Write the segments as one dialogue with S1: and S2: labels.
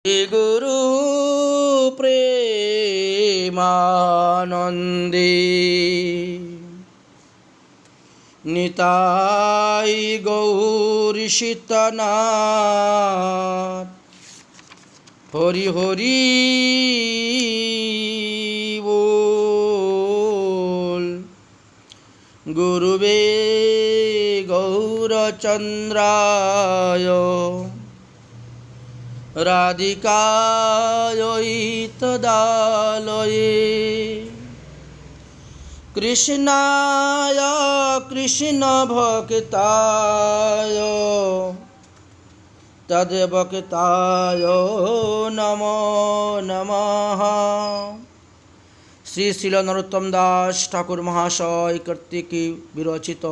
S1: শ্রী গুরু প্রেমানন্দে নিতাই গৌর সীতানাথ হরি হরি বল। গুরুবে গৌরচন্দ্রায় রাধিকায় তদালয়ে কৃষ্ণায় কৃষ্ণ ভক্তায় তদ্ভক্তায় নমো নমঃ। শ্রী শিল নরোত্তম দাস ঠাকুর মহাশয় কর্তৃক বিরচিত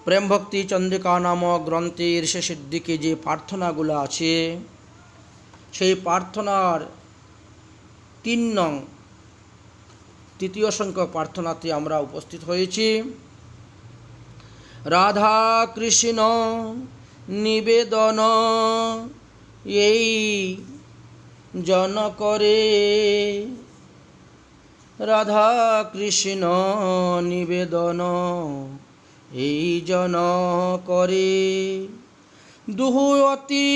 S1: প্রেম ভক্তি চন্দ্রিকা নামক গ্রন্থের শেষের দিকে যে প্রার্থনাগুলো আছে সেই প্রার্থনার 3 নং তৃতীয় সংখ্যক প্রার্থনাতে আমরা উপস্থিত হয়েছি। রাধা কৃষ্ণ নিবেদন এই জন করে, রাধা কৃষ্ণ নিবেদন এই জন করে। দুহু অতি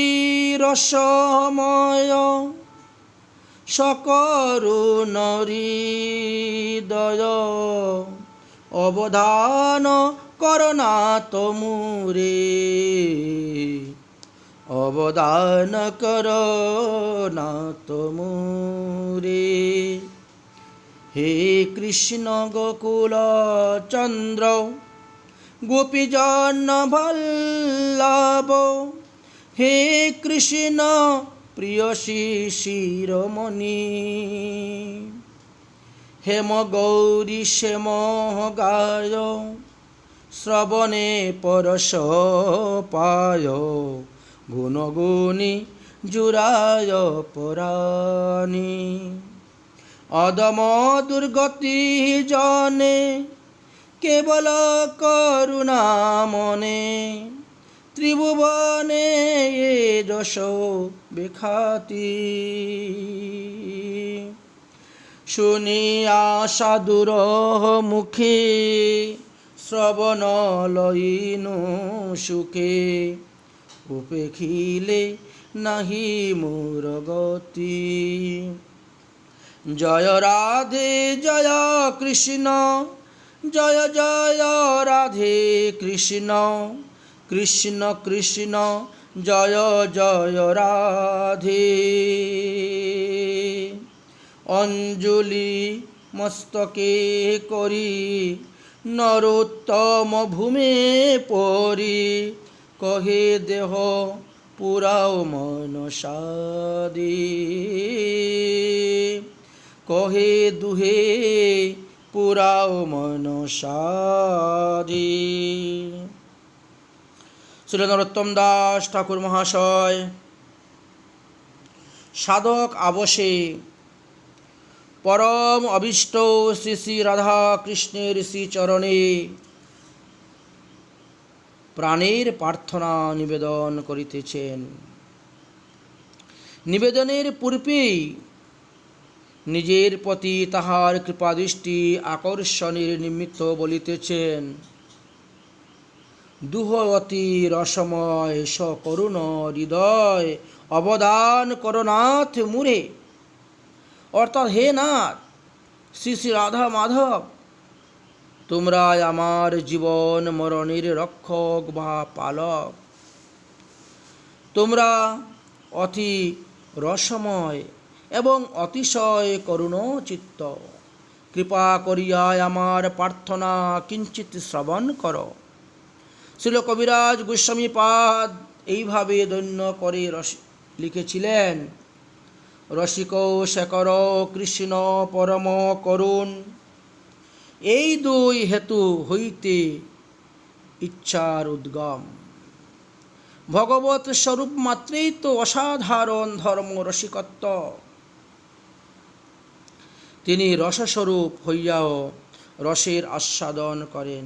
S1: রসময় সকরুণ হৃদয়, অবধান করনা তমুরে, অবদান করনা তমুরে। হে কৃষ্ণ গোকুল চন্দ্র গোপীজন বল্লভ, হে কৃষ্ণ প্রিয়সী শিরোমণি, হেম গৌরী শ্যাম গায় শ্রবণে পরশ পায়, গুণগুণী জুরায় পরাণী। অদম দুর্গতি জনে কেবল করুণা মনে, ত্রিভুবনে এ যশ বিখ্যাতি। শুনিয়া সাধুর মুখে শ্রবণ লইনু সুখে, উপেক্ষিলে নাহি মোর গতি। জয় রাধে জয় কৃষ্ণ, জয় জয় রাধে কৃষ্ণ, কৃষ্ণ কৃষ্ণ জয় জয় রাধে। অঞ্জলি মস্তকে করি নরোত্তম ভূমে পরি, কহে দেহ পুরাও মন সাদি, কহে দুহে পুরাও মন সাদি। শ্রী নরোত্তম দাস ঠাকুর মহাশয় সাধক আবশে পরম অভীষ্ট শ্রী শ্রী রাধা কৃষ্ণের শ্রীচরণে প্রাণের প্রার্থনা নিবেদন করিতেছেন। নিবেদনের পূর্বেই নিজের প্রতি তাহার কৃপাদৃষ্টি আকর্ষণের নিমিত্ত বলিতেছেন, দুহ অতি রসময় সকরুণ হৃদয়, অবদান করনাথ মুরে। অর্থাৎ হে নাথ শ্রী শ্রী রাধা মাধব, তোমরা আমার জীবন মরণের রক্ষক বা পালক। তোমরা অতি রসময় এবং অতিশয় করুণ চিত্ত, কৃপা করিয়া আমার প্রার্থনা কিঞ্চিত শ্রবণ করো। শ্রীল কবিরাজ গোস্বামীপাদ এইভাবে দৈন্য করে লিখেছিলেন, রসিক শেখর কৃষ্ণ পরম করুণ, এই দুই হেতু হইতে ইচ্ছার উদ্গম। ভগবত স্বরূপ মাত্রেই তো অসাধারণ ধর্ম রসিকত্ব। তিনি রসস্বরূপ হইয়াও রসের আস্বাদন করেন,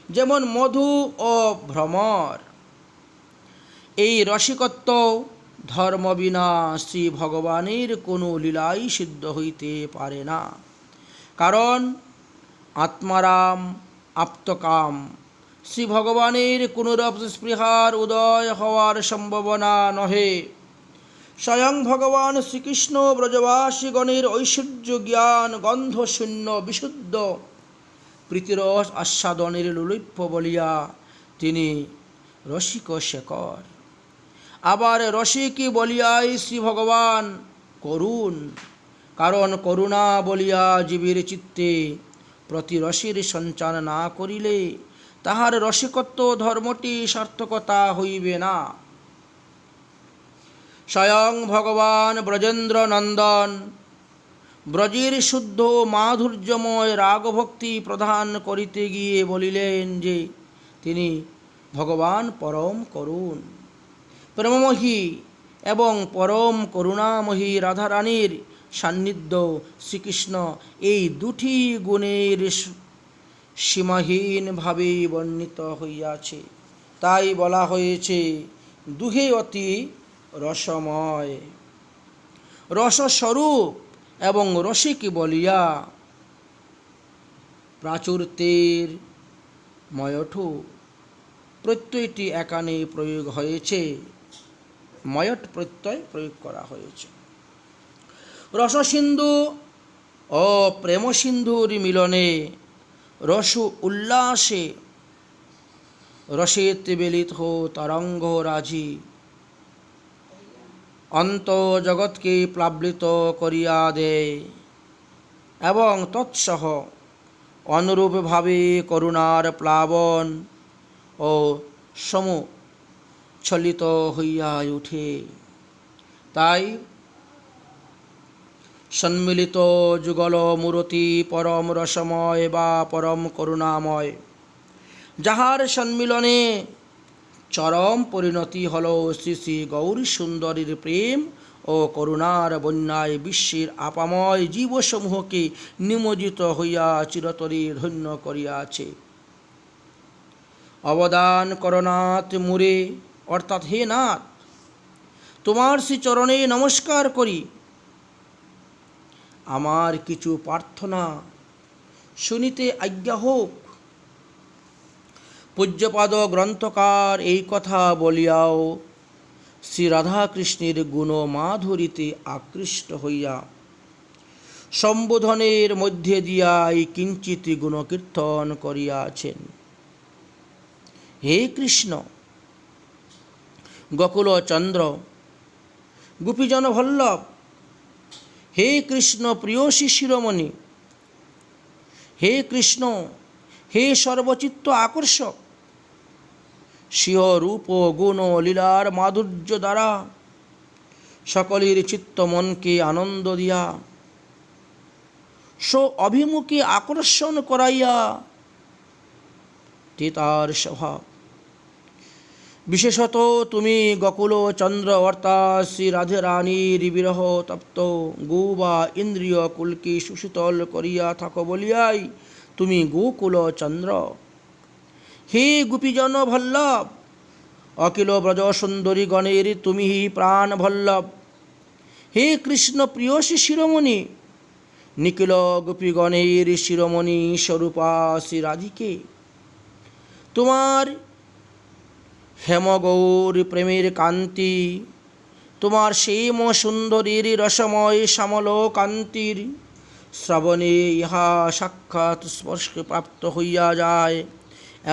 S1: যেমন মধু ও ভ্রমর। এই রসিকত্ব ধর্ম বিনা শ্রী ভগবানের কোনো লীলাই সিদ্ধ হইতে পারে না। কারণ আত্মারাম আপ্তকাম, শ্রী ভগবানের কোনরূপ স্পৃহার উদয় হওয়ার সম্ভাবনা নহে। স্বয়ং ভগবান শ্রীকৃষ্ণ ব্রজবাসীগণের ঐশ্বর্য জ্ঞান গন্ধশূন্য বিশুদ্ধ প্রীতিরস আস্বাদনের লুলিপ্য বলিয়া তিনি রসিক শেখর। আবার রসিক বলিয়াই শ্রী ভগবান করুণ। কারণ করুণা বলিয়া জীবের চিত্তে প্রতি রসের সঞ্চার না করিলে তাহার রসিকত্ব ধর্মটি সার্থকতা হইবে না। স্বয়ং ভগবান ব্রজেন্দ্র নন্দন ব্রজের শুদ্ধ মাধুর্যময় রাগভক্তি প্রদান করিতে গিয়ে বলিলেন যে তিনি ভগবান পরম করুণ। প্রেমময়ী এবং পরম করুণাময়ী রাধারানীর সান্নিধ্য শ্রীকৃষ্ণ এই দুটি গুণের সীমাহীনভাবে বর্ণিত হইয়াছে। তাই বলা হয়েছে দুহে অতি রসময়। রসস্বরূপ এবং রসিক বলিয়া প্রাচুর্যের ময়ঠু প্রত্যয়টি এখানে প্রয়োগ হয়েছে, ময়ট প্রত্যয় প্রয়োগ করা হয়েছে। রসসিন্ধু ও প্রেমসিন্ধুর মিলনে রস উল্লাসে রসেতে বেলিত তরঙ্গ রাজি অন্ত জগৎকে প্লাবিত করিয়া দেয় এবং তৎসহ অনুরূপভাবে করুণার প্লাবন ও সমুচ্ছলিত হইয়া উঠে। তাই সম্মিলিত যুগল মূরতি পরম রসময় বা পরম করুণাময়, যাহার সম্মিলনে চরম পরিণতি হল শ্রী শ্রী গৌরী সুন্দরীর প্রেম ও করুণার বন্যায় বিশ্বের আপাময় জীবসমূহকে নিমজ্জিত হইয়া চিরতরে ধন্য করিয়াছে। অবদান করনাথ মুরে, অর্থাৎ হে নাথ, তোমার শ্রী চরণে নমস্কার করি। আমার কিছু প্রার্থনা শুনিতে আজ্ঞা হোক। পূজ্যপাদ গ্রন্থকার এই কথা বলিয়াও শ্রী রাধাকৃষ্ণের গুণ মাধুরীতে আকৃষ্ট হইয়া সম্বোধনের মধ্যে দিয়া এই কিঞ্চিত গুণকীর্তন করিয়াছেন। হে কৃষ্ণ, গোকুল চন্দ্র, গোপীজন বল্লভ, হে কৃষ্ণ প্রিয়সী শিরোমণি, হে কৃষ্ণ, হে সর্বচিত্ত আকর্ষক, স্বীয় রূপ ও গুণ লীলার মাধুর্য দ্বারা সকলের চিত্ত মনকে আনন্দ দিয়া স্ব অভিমুখে আকর্ষণ করাইয়া তার স্বভাব। বিশেষত তুমি গোকুল চন্দ্র অর্থাৎ শ্রী রাধে রানীর বিরহ তপ্ত গো বা ইন্দ্রিয় কুলকে সুশীতল করিয়া থাকো বলিয়াই তুমি গোকুল চন্দ্র। হে গোপীজন বল্লভ, অখিল ব্রজ সুন্দরী গণের তুমি প্রাণ বল্লভ। হে কৃষ্ণ প্রিয়সী শিরোমণি, নিখিল গোপীগণের শিরোমণি স্বরূপা শ্রী রাধিকে, তোমার হেমগৌর প্রেমের কান্তি, তোমার শ্যাম সুন্দরীর রসময় শ্যামল কান্তির শ্রবণে ইহা সাক্ষাৎ স্পর্শ প্রাপ্ত হইয়া যায়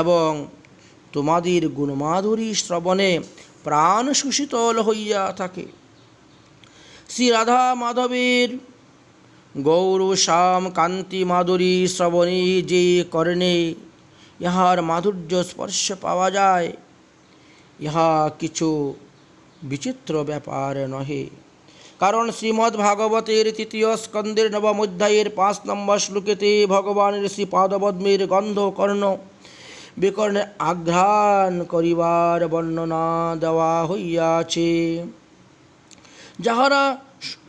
S1: এবং তোমাদের গুণমাধুরী শ্রবণে প্রাণ সুশীতল হইয়া থাকে। শ্রী রাধা মাধবের গৌর শ্যাম কান্তি মাধুরী শ্রবণে যে কর্ণে ইহার মাধুর্য স্পর্শ পাওয়া যায়, ইহা কিছু বিচিত্র ব্যাপার নহে। কারণ শ্রীমদ্ ভাগবতের তৃতীয় স্কন্দের নবম অধ্যায়ের 5 নম্বর শ্লোকেতে ভগবানের শ্রী পাদপদ্মের গন্ধ কর্ণ বিকর্ণে আঘ্রাণ করিবার বর্ণনা দেওয়া হইয়াছে, যাহারা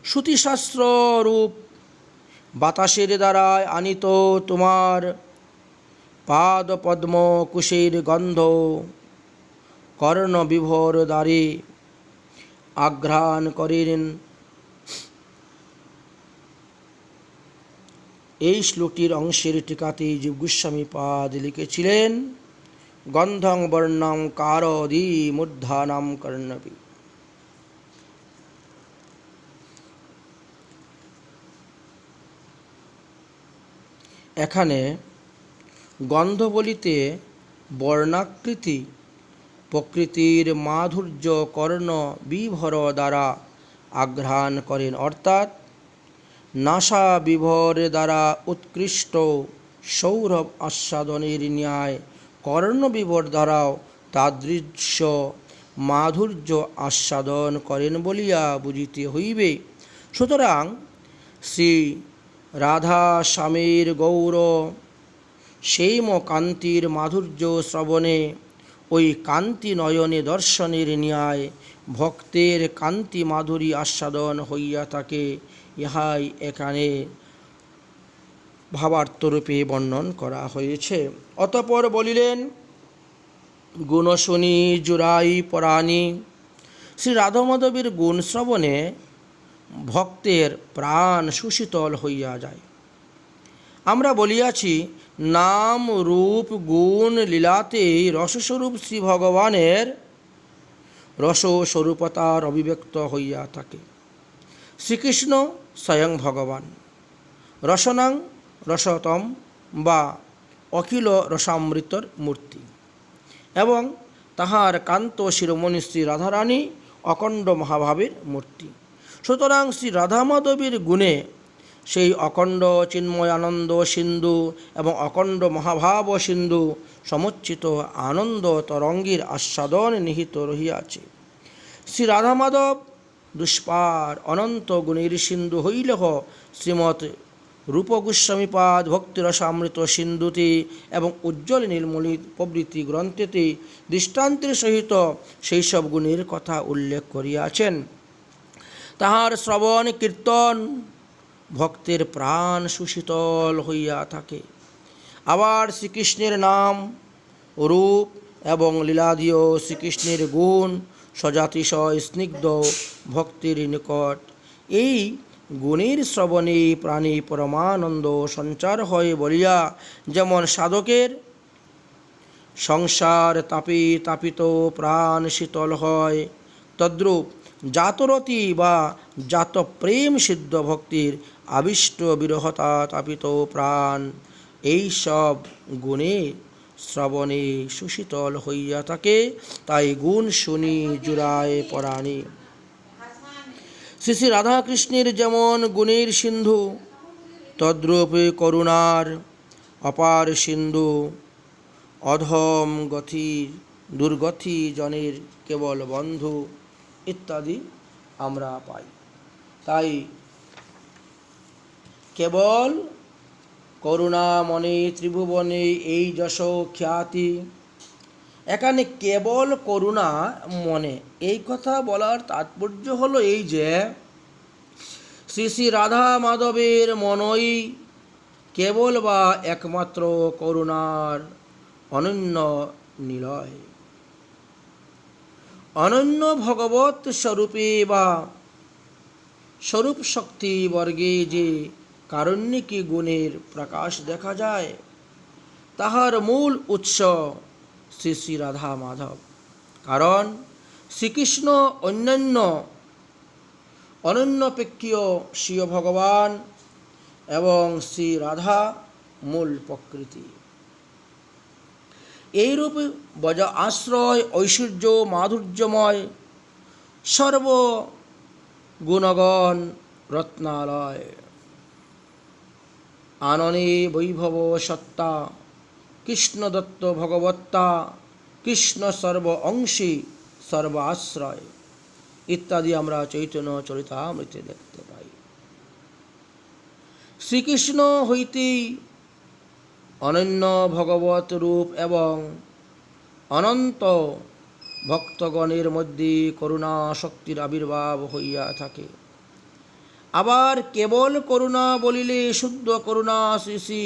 S1: শ্রুতিশাস্ত্র রূপ বাতাসের দ্বারায় আনিত তোমার পাদপদ্ম কুশের গন্ধ কর্ণ বিভোর দ্বারে আঘ্রাণ করেন। এই শ্লোকটির অংশের টিকাতে জীব গোস্বামী পাদ লিখেছিলেন, গন্ধং বর্ণং কারদি মূর্ধানাম কর্ণবি। এখানে গন্ধ বলিতে বর্ণাকৃতি প্রকৃতির মাধুর্য কর্ণ বিভর দ্বারা আঘ্রাণ করেন, অর্থাৎ নাসা বিভর দ্বারা উৎকৃষ্ট সৌরভ আস্বাদনের ন্যায় কর্ণবিভর দ্বারাও তাদৃশ্য মাধুর্য আস্বাদন করেন বলিয়া বুঝিতে হইবে। সুতরাং শ্রী রাধা স্বামীর গৌর সেইম কান্তির মাধুর্য শ্রবণে ওই কান্তি নয়নে দর্শনের ন্যায় ভক্তের কান্তি মাধুরী আস্বাদন হইয়া থাকে, ইহাই এখানে ভাবার্থরূপে বর্ণন করা হয়েছে। অতঃপর বলিলেন, গুণশুনি জুরাই পরাণী। শ্রী রাধা মাধবের গুণ শ্রবণে ভক্তের প্রাণ সুশীতল হইয়া যায়। আমরা বলিয়াছি, নাম রূপ গুণ লীলাতেই রসস্বরূপ শ্রী ভগবানের রসস্বরূপতার অভিব্যক্ত হইয়া থাকে। শ্রীকৃষ্ণ স্বয়ং ভগবান, রসনাং রসতম বা অখিল রসামৃতর মূর্তি, এবং তাহার কান্ত শিরোমণি শ্রী রাধারানী অখণ্ড মহাভাবের মূর্তি। সুতরাং শ্রী রাধা মাধবের গুণে সেই অখণ্ড চিন্ময় আনন্দ সিন্ধু এবং অখণ্ড মহাভাব সিন্ধু সমুচ্চিত আনন্দ তরঙ্গের আস্বাদন নিহিত রহিয়াছে। শ্রী রাধা মাধব দুষ্পার অনন্ত গুণের সিন্ধু হইলেহ শ্রীমৎ রূপ গোস্বামীপাদ ভক্তিরসামৃত সিন্ধুতে এবং উজ্জ্বল নীলমণি প্রভৃতি গ্রন্থেতে দৃষ্টান্তের সহিত সেই সব গুণের কথা উল্লেখ করিয়াছেন। তাহার শ্রবণ কীর্তন ভক্তের প্রাণ সুশীতল হইয়া থাকে। আবার শ্রীকৃষ্ণের নাম রূপ এবং লীলাদিও শ্রীকৃষ্ণের গুণ সজাতিশয় স্নিগ্ধ ভক্তির নিকট। এই গুণের শ্রবণে প্রাণী পরমানন্দ সঞ্চার হয় বলিয়া যেমন সাধকের সংসার তাপে তাপিত প্রাণ শীতল হয়, তদ্রূপ জাতরতি বা জাত প্রেম সিদ্ধ ভক্তির আবিষ্ট বিরহতা তাপিত প্রাণ এই সব গুণে শ্রবণে সুশীতল হইয়া থাকে। তাই গুণ শুনি জুড়ায় পরাণী। শ্রী শ্রী রাধাকৃষ্ণের যেমন গুণের সিন্ধু, তদ্রূপে করুণার অপার সিন্ধু অধম গতি দুর্গতি জনের কেবল বন্ধু ইত্যাদি আমরা পাই। তাই কেবল করুণা মনে ত্রিভুবনে এই যশ খ্যাতি। এখানে কেবল করুণা মনে, এই কথা বলার তাৎপর্য হলো এই যে শ্রী শ্রী রাধা মাধবের মনই কেবল বা একমাত্র করুণার অনন্য নিলয়। অনন্য ভগবত স্বরূপে বা স্বরূপ শক্তি বর্গে যে কারণ্যিকী গুণের প্রকাশ দেখা যায়, তাহার মূল উৎস শ্রী শ্রী রাধা মাধব। কারণ শ্রীকৃষ্ণ অন্যান্য অনন্যপেক্ষীয় স্বীয় ভগবান এবং শ্রী রাধা মূল প্রকৃতি। এইরূপ বজ আশ্রয় ঐশ্বর্য মাধুর্যময় সর্বগুণগণ রত্নালয়, আননে বৈভব সত্তা কৃষ্ণদত্ত ভগবত্তা কৃষ্ণ সর্ব অংশী সর্ব আশ্রয় ইত্যাদি আমরা চৈতন্য চরিতামৃতে দেখতে পাই। শ্রীকৃষ্ণ হইতেই অনন্য ভগবত রূপ এবং অনন্ত ভক্তগণের মধ্যে করুণা শক্তির আবির্ভাব হইয়া থাকে। আবার কেবল করুণা বলিলে শুদ্ধ করুণা শ্রী শ্রী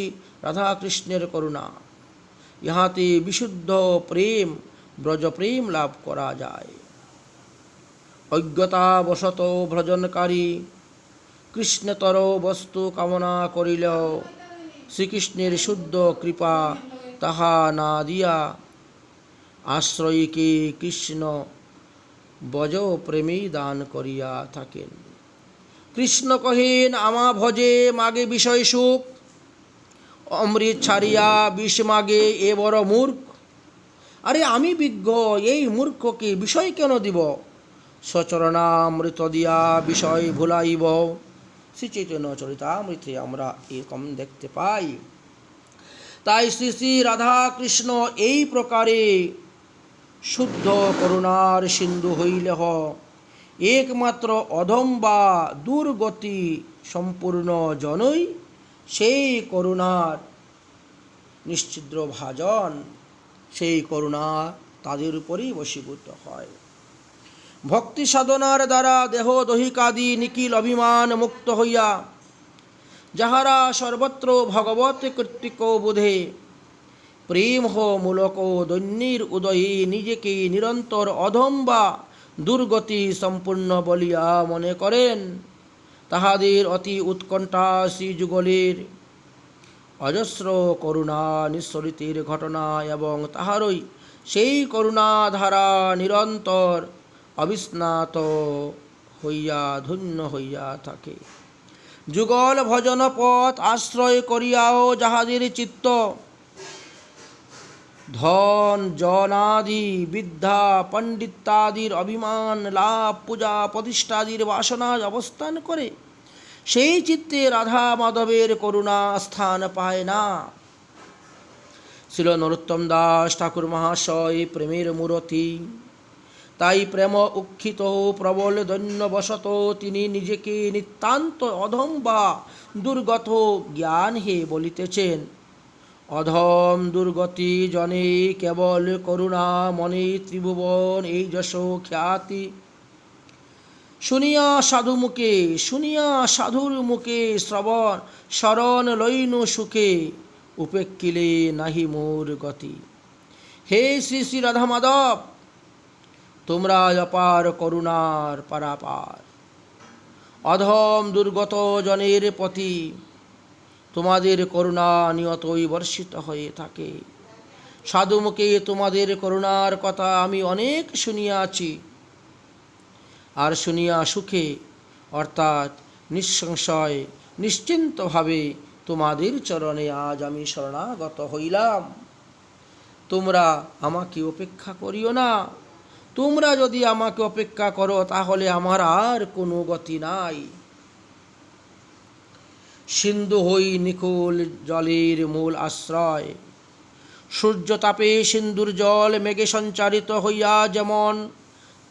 S1: রাধাকৃষ্ণের করুণা, ইহাতে বিশুদ্ধ প্রেম ব্রজপ্রেম লাভ করা যায়। অজ্ঞতাবশত ভ্রজনকারী কৃষ্ণতর বস্তু কামনা করিলেও শ্রীকৃষ্ণের শুদ্ধ কৃপা তাহা না দিয়া আশ্রয়ীকে কৃষ্ণ বজ প্রেমী দান করিয়া থাকেন। কৃষ্ণ কহেন আমা ভজে মাগে বিষয় সুখ, অমৃত ছাড়িয়া বিষ মাগে এ বড় মূর্খ। আরে আমি বিজ্ঞ, এই মূর্খকে বিষয় কেন দিব? সচরণামৃত দিয়া বিষয় ভুলাইব। শ্রী চৈতন্য চরিতামৃতে আমরা এরকম দেখতে পাই। তাই শ্রী শ্রী রাধা কৃষ্ণ এই প্রকারে শুদ্ধ করুণার সিন্ধু হইলেহ একমাত্র অধম বা দুর্গতি সম্পূর্ণ জনই সেই করুণার নিশ্চিদ্র ভাজন, সেই করুণা তাদের উপরেই বশীভূত হয়। ভক্তি সাধনার দ্বারা দেহ দৈহিকাদি নিখিল অভিমান মুক্ত হইয়া যাহারা সর্বত্র ভগবত কর্তৃক বোধে প্রেম মূলক দৈন্যের উদয়ে নিজেকে নিরন্তর অধম বা দুর্গতি সম্পূর্ণ বলিয়া মনে করেন, তাহাদের অতি উৎকণ্ঠা শ্রীযুগলের অজস্র করুণা নিঃসরিতের ঘটনা এবং তাহারই সেই করুণাধারা নিরন্তর অবিস্নাত হইয়া ধন্য হইয়া থাকে। যুগল ভজন পথ আশ্রয় করিয়াও যাহাদের চিত্ত ধন জনাদি বিদ্যা পণ্ডিতাদির অভিমান লাভ পূজা প্রতিষ্ঠাদির বাসনা অবস্থান করে, সেই চিত্তে রাধা মাধবের করুণা স্থান পায় না। শ্রীল নরোত্তম দাস ঠাকুর মহাশয় প্রেমের মূরতি, তাই প্রেম উক্ষিত প্রবল দৈন্যবশত তিনি নিজেকে নিতান্ত অধম বা দুর্গত জ্ঞান হে বলিতেছেন। অধম দুর্গতি জনে কেবল করুণা মনে ত্রিভুবন এই যশ খ্যাতি শুনিয়া সাধুর মুখে শ্রবণ শরণ লইনু সুখে উপেক্ষিলে নাহি মোর গতি। হে শ্রী শ্রী রাধা মাধব, তোমরা অপার করুণার পারাপার, অধম দুর্গত জনের প্রতি তোমাদের করুণা নিয়তই বর্ষিত হয়ে থাকে। সাধুমুখে তোমাদের করুণার কথা আমি অনেক শুনিয়াছি, আর শুনিয়া সুখে অর্থাৎ নিঃসংশয় নিশ্চিন্তভাবে তোমাদের চরণে আজ আমি শরণাগত হইলাম। তোমরা আমাকে উপেক্ষা করিও না। তোমরা যদি আমাকে অপেক্ষা করো তাহলে আমার আর কোনো গতি নাই। সিন্ধু হই নিখুল জলের মূল আশ্রয়, সূর্য তাপে সিন্ধুর জল মেঘে সঞ্চারিত হইয়া যেমন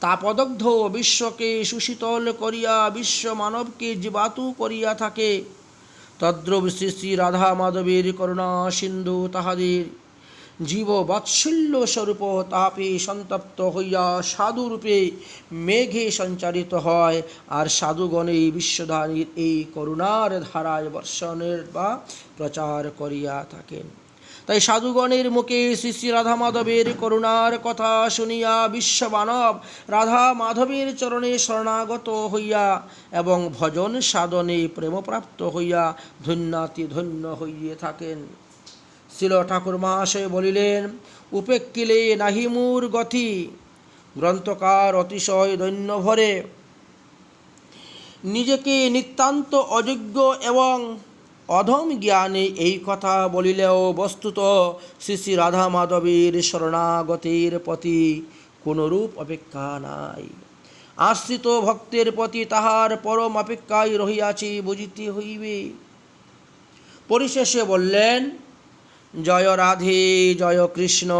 S1: তাপদগ্ধ বিশ্বকে সুশীতল করিয়া বিশ্ব মানবকে জীবাতু করিয়া থাকে, তদ্রূপ শ্রী শ্রী রাধা মাধবের করুণা সিন্ধু তাহাদের জীব বাৎসল্য স্বরূপ তাপে সন্তপ্ত হইয়া সাধুরূপে মেঘে সঞ্চারিত হয়, আর সাধুগণে বিশ্বধারীর এই করুণার ধারায় বর্ষণের বা প্রচার করিয়া থাকেন। তাই সাধুগণের মুখে শ্রী শ্রী রাধা মাধবের করুণার কথা শুনিয়া বিশ্বমানব রাধা মাধবের চরণে শরণাগত হইয়া এবং ভজন সাধনে প্রেমপ্রাপ্ত হইয়া ধন্যাতি ধন্য হইয়া থাকেন। শ্রীল ঠাকুর মহাশয় বলিলেন, উপেক্ষিলে নাহি মোর গতি। গ্রন্থকার অতিশয় দৈন্য ভরে নিজেকে নিতান্ত অযোগ্য এবং অধম জ্ঞানে এই কথা বলিলেও বস্তুত শ্রী শ্রী রাধা মাধবের শরণাগতের প্রতি কোনরূপ অপেক্ষা নাই। আশ্রিত ভক্তের প্রতি তাহার পরম অপেক্ষায় রহিয়াছি বুঝিতে হইবে। পরিশেষে বললেন, জয় রাধে জয় কৃষ্ণ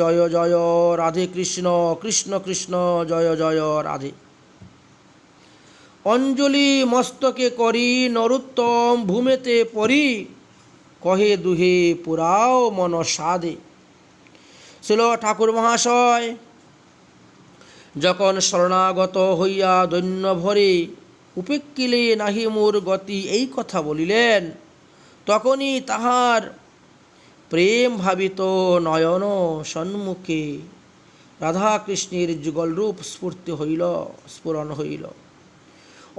S1: জয় জয় রাধে কৃষ্ণ কৃষ্ণ কৃষ্ণ জয় জয় রাধে। অঞ্জলি মস্তকে করি নরোত্তম ভূমেতে পড়ি, কহে দুহে পুরাও মন সাধে। শ্রীল ঠাকুর মহাশয় যখন শরণাগত হইয়া দৈন্য ভরে উপেক্ষিলে নাহি মোর গতি এই কথা বলিলেন, তখনই তাহার প্রেম ভাবিত নয়ন সম্মুখে রাধা কৃষ্ণের যুগলরূপ স্ফুরণ হইল।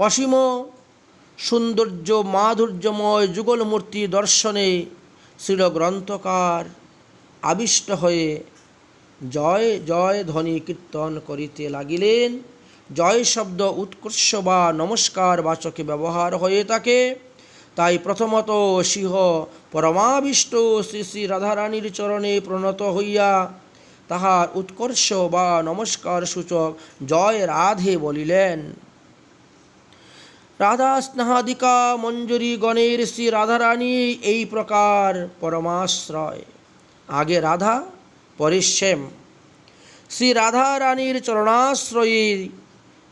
S1: অসীম সৌন্দর্য মাধুর্যময় যুগল মূর্তি দর্শনে শ্রীল গ্রন্থকার আবিষ্ট হয়ে জয় জয় ধ্বনি কীর্তন করিতে লাগিলেন। জয় শব্দ উৎকর্ষ বা নমস্কার বাচকে ব্যবহার হয়ে থাকে। তাই প্রথমত সিংহ পরমাবিষ্ট শ্রী শ্রী রাধারানীর চরণে প্রণত হইয়া তাহার উৎকর্ষ বা নমস্কার সূচক জয় রাধে বলিলেন। রাধা স্নেহাদিকা মঞ্জুরি গণের শ্রী রাধারানী এই প্রকার পরমাশ্রয়। আগে রাধা পরে শ্যাম। শ্রী রাধা রানীর চরণাশ্রয়ে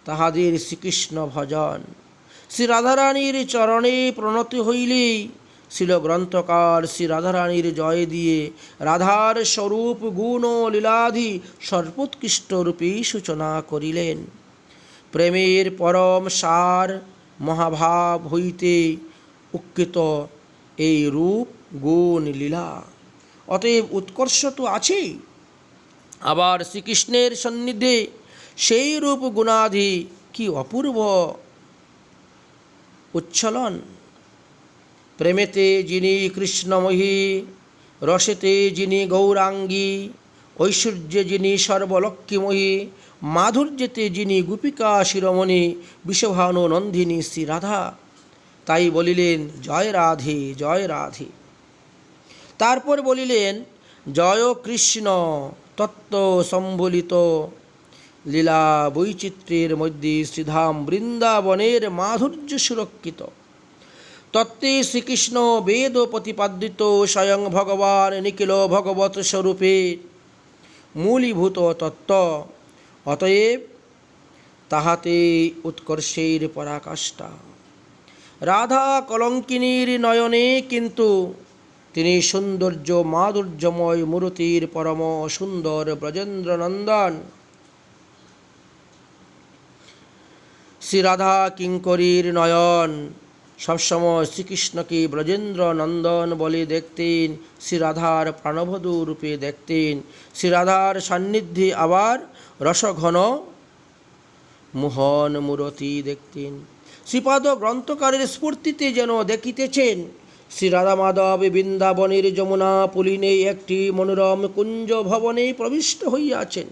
S1: তাহাদের শ্রীকৃষ্ণ ভজন। শ্রী রাধারানীর চরণে প্রণতি হইলেই শিল গ্রন্থকার শ্রী রাধারানীর জয় দিয়ে রাধার স্বরূপ গুণ লীলাধি সর্বোৎকৃষ্ট রূপে সূচনা করিলেন। প্রেমের পরম সার মহাভাব হইতে উৎকৃত এই রূপ গুণ লীলা। অতএব উৎকর্ষ তো আছেই, আবার শ্রীকৃষ্ণের সন্নিধে সেই রূপ গুণাধি কি অপূর্ব উচ্ছলন। প্রেমেতে যিনি কৃষ্ণময়ী, রসেতে যিনি গৌরাঙ্গী, ঐশ্বর্যে যিনি সর্বলক্ষ্মীময়ী, মাধুর্যেতে যিনি গোপিকা শিরোমণি বিষভানু নন্দিনী শ্রী রাধা। তাই বলিলেন জয় রাধে জয় রাধে। তারপর বলিলেন জয় কৃষ্ণ তত্ত্ব সম্বলিত লীলা বৈচিত্র্যের মধ্যে শ্রীধাম বৃন্দাবনের মাধুর্য সুরক্ষিত। তত্ত্বে শ্রীকৃষ্ণ বেদ প্রতিপাদিত স্বয়ং ভগবান নিখিল ভগবত স্বরূপে মূলীভূত তত্ত্ব। অতএব তাহাতে উৎকর্ষের পরাকাষ্ঠা। রাধা কলঙ্কিনীর নয়নে, কিন্তু তিনি সৌন্দর্য মাধুর্যময় মূর্তির পরম সুন্দর ব্রজেন্দ্র নন্দন। শ্রী রাধা কিঙ্করীর নয়ন সবসময় শ্রীকৃষ্ণকে ব্রজেন্দ্র নন্দন বলে দেখতেন, শ্রী রাধার প্রাণবধূ রূপে দেখতেন। শ্রী রাধার সান্নিধ্যে আবার রসঘন মোহন মূরতি দেখতেন। শ্রীপাদ গ্রন্থকারের স্ফূর্তিতে যেন দেখিতেছেন শ্রী রাধা মাধব বৃন্দাবনের যমুনা পুলিনে একটি মনোরম কুঞ্জ ভবনে প্রবিষ্ট হইয়াছেন।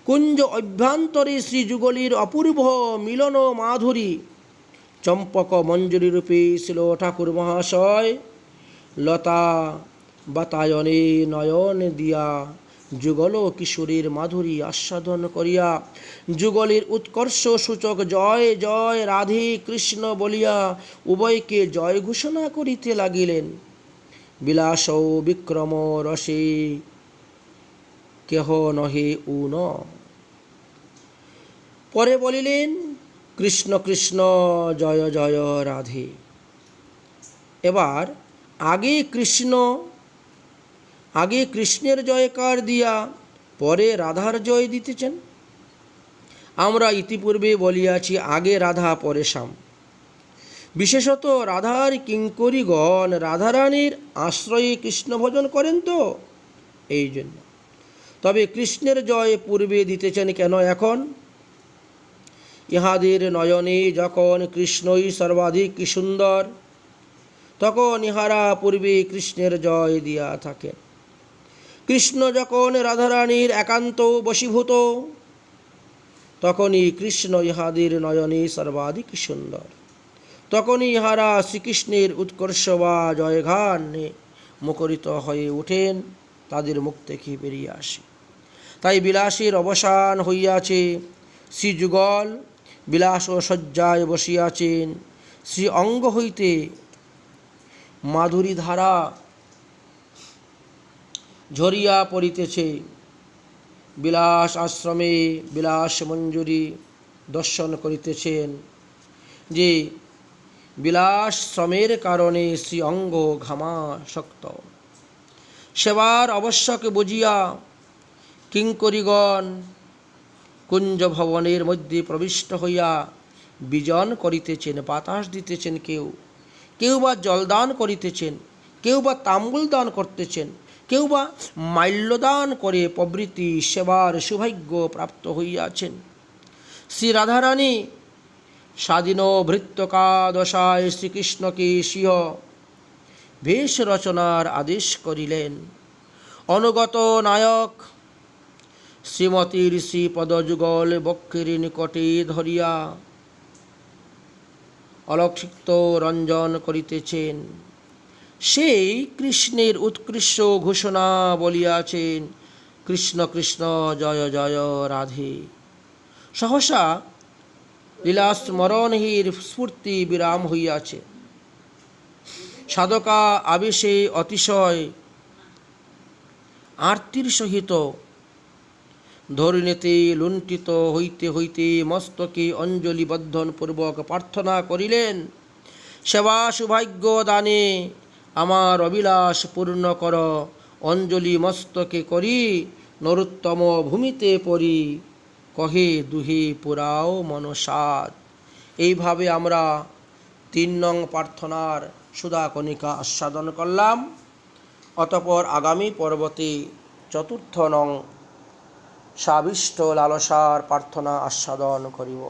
S1: কুঞ্জ অভ্যন্তরে শ্রীযুগলীর অপূর্ব মিলন মাধুরী চম্পক মঞ্জুরি রূপে ছিল ঠাকুর মহাশয় লতা বাতায়নে নয়ন দিয়া যুগল কিশোরীর মাধুরী আস্বাদন করিয়া যুগলের উৎকর্ষ সূচক জয় জয় রাধে কৃষ্ণ বলিয়া উভয়কে জয় ঘোষণা করিতে লাগিলেন। বিলাস বিক্রম রসে কেহ নহে উন। পরে বলিলেন কৃষ্ণ কৃষ্ণ জয় জয় রাধে। এবার আগে কৃষ্ণের জয়কার দিয়া পরে রাধার জয় দিতেছেন। আমরা ইতিপূর্বে বলিয়াছি আগে রাধা পরে শ্যাম। বিশেষত রাধার কিঙ্করীগণ রাধারানীর আশ্রয়ে কৃষ্ণ ভজন করেন তো এই জন্য। তবে কৃষ্ণের জয় পূর্বে দিতেছেন কেন এখন? ইহাদের নয়নে যখন কৃষ্ণই সর্বাধিক সুন্দর, তখন ইহারা পূর্বে কৃষ্ণের জয় দিয়া থাকেন। কৃষ্ণ যখন রাধারানীর একান্ত বশীভূত, তখনই কৃষ্ণ ইহাদের নয়নে সর্বাধিক সুন্দর। তখনই ইহারা শ্রীকৃষ্ণের উৎকর্ষ বা জয়গানে মুখরিত হয়ে ওঠেন, তাদের মুখ থেকে বেরিয়ে আসে। তাই বিলাসের অবসান হইয়াছে। শ্রীযুগল বিলাস ও শয্যায় বসিয়াছেন। শ্রী অঙ্গ হইতে মাধুরী ধারা ঝরিয়া পড়িতেছে। বিলাস আশ্রমে বিলাস মঞ্জুরি দর্শন করিতেছেন যে বিলাস শ্রমের কারণে শ্রী অঙ্গ ঘামাসক্ত। সেবার আবশ্যক বুঝিয়া কিঙ্করীগণ কুঞ্জ ভবনের মধ্যে প্রবিষ্ট হইয়া বিজন করিতেছেন, বাতাস দিতেছেন, কেউ বা জলদান করিতেছেন, কেউ বা তাম্বুল দান করতেছেন, কেউ বা মাল্যদান করে প্রভৃতি সেবার সৌভাগ্য প্রাপ্ত হইয়াছেন। শ্রী রাধারানী স্বাধীন ভৃত্যকাদশায় শ্রীকৃষ্ণকে স্বীয় বেশ রচনার আদেশ করিলেন। অনুগত নায়ক শ্রীমতীর শ্রীপদযুগল বক্ষের নিকটে ধরিয়া অলক্ষিত রঞ্জন করিতেছেন। সেই কৃষ্ণের উৎকৃষ্ট ঘোষণা বলিয়াছেন, কৃষ্ণ কৃষ্ণ জয় জয় রাধে। সহসা লীলাস্মরণের স্ফূর্তি বিরাম হইয়াছে। সাধকা আবেশে অতিশয় আর্তির সহিত ধরণীতে লুণ্ঠিত হইতে হইতে মস্তকে অঞ্জলি বদ্ধন পূর্বক প্রার্থনা করিলেন, সেবা সৌভাগ্য দানে আমার অভিলাষ পূর্ণ কর। অঞ্জলি মস্তকে করি নরোত্তম ভূমিতে পড়ি, কহে দুহে পুরাও মনসাদ। এইভাবে আমরা ৩ নং প্রার্থনার সুধাকণিকা আস্বাদন করলাম। অতঃপর আগামী পর্বতে ৪র্থ নং সাবিষ্ট লালসার প্রার্থনা আস্বাদন করিব।